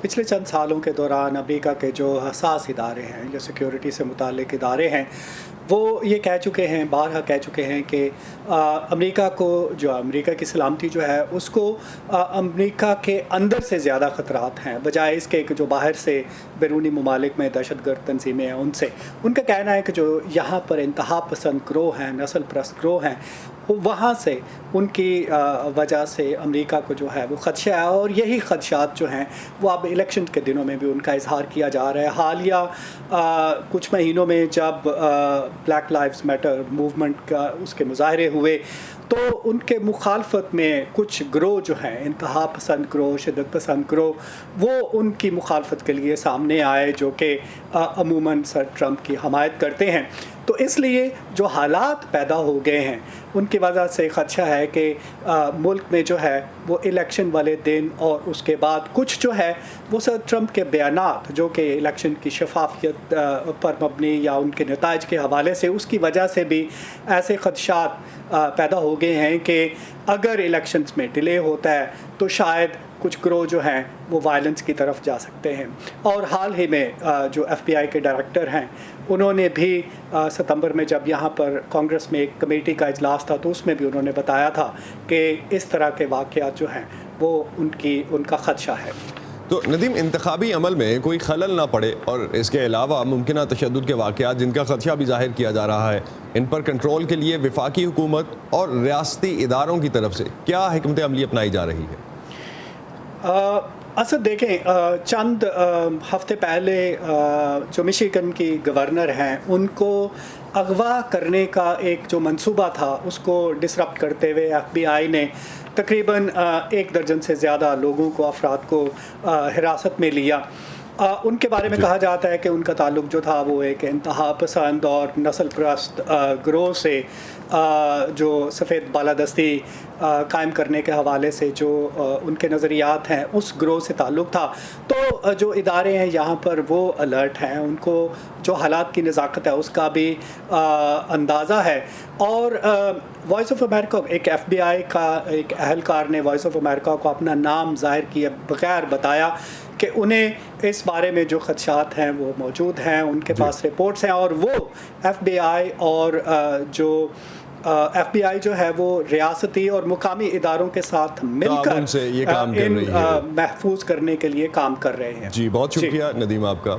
पिछले चंद सालों के दौरान अमेरिका के जो हसास इदारे हैं, जो सिक्योरिटी से मुताल्लिक़ इदारे हैं, वो ये कह चुके हैं, बारहा कह चुके हैं कि अमेरिका को, जो अमेरिका की सलामती जो है उसको अमेरिका के अंदर से ज़्यादा ख़तरात हैं बजाय इसके कि जो बाहर से बैरूनी ममालिक में दहशतगर्द तंजीमें हैं उनसे। उनका कहना है कि जो यहाँ पर इंतहा पसंद ग्रोह हैं, नस्ल परस्त ग्रोह हैं, वहाँ से उनकी वजह से अमेरिका को जो है वो ख़दशा है, और यही ख़दशात जो हैं वो अब इलेक्शन के दिनों में भी उनका इजहार किया जा रहा है। हालिया कुछ महीनों में जब ब्लैक लाइव्स मैटर मूवमेंट का उसके मुजाहरे हुए तो उनके मुखालफत में कुछ ग्रोह जो हैं, इंतहा पसंद ग्रोह, शिद्दत पसंद ग्रोह, वो उनकी मुखालफत के लिए सामने आए, जो कि अमूमन सर ट्रंप की हमायत करते हैं। तो इसलिए जो हालात पैदा हो गए हैं उनकी वजह से ख़दशा है कि मुल्क में जो है वो इलेक्शन वाले दिन और उसके बाद कुछ जो है वो सर ट्रंप के बयानात, जो कि इलेक्शन की शफाफियत पर मबनी या उनके नताइज के हवाले से, उसकी वजह से भी ऐसे ख़दशात पैदा हो गए हैं कि अगर इलेक्शंस में डिले होता है तो शायद कुछ ग्रोह जो हैं वो वायलेंस की तरफ जा सकते हैं। और हाल ही में जो FBI के डायरेक्टर हैं उन्होंने भी सितंबर में जब यहाँ पर कांग्रेस में एक कमेटी का इजलास था तो उसमें भी उन्होंने बताया था कि इस तरह के वाक़यात जो हैं वो उनका ख़दशा है। तो नदीम, इंतखाबी अमल में कोई खलल ना पड़े और इसके अलावा मुमकिन तशद्दुद के वाक़यात जिनका ख़दशा भी ज़ाहिर किया जा रहा है, इन पर कंट्रोल के लिए वफाकी हुकूमत और रियासती इदारों की तरफ से क्या हिकमत अमली अपनाई जा रही है? असद देखें, चंद हफ्ते पहले जो मिशिगन की गवर्नर हैं उनको अगवा करने का एक जो मंसूबा था उसको डिसरप्ट करते हुए FBI ने तकरीबन 1 दर्जन से ज़्यादा लोगों को, अफराद को हिरासत में लिया। उनके बारे में कहा जाता है कि उनका ताल्लुक जो था वो एक इंतहा पसंद और नस्ल परस्त ग्रोह से, जो सफ़ेद बालादस्ती कायम करने के हवाले से जो उनके नज़रियात हैं उस ग्रोह से ताल्लुक़ था। तो जो इदारे हैं यहाँ पर वो अलर्ट हैं, उनको जो हालात की नज़ाकत है उसका भी अंदाज़ा है। और वॉइस ऑफ अमेरिका, एक FBI का एक अहलकार ने वॉइस ऑफ अमेरिका को अपना नाम ज़ाहिर किए बगैर बताया कि उन्हें इस बारे में जो ख़दशात हैं वो मौजूद हैं, उनके पास रिपोर्ट्स हैं, और वो FBI और जो FBI जो है वो रियासती और मुकामी इदारों के साथ मिलकर ये काम कर रही है, महफूज करने के लिए काम कर रहे हैं। जी, बहुत शुक्रिया नदीम आपका।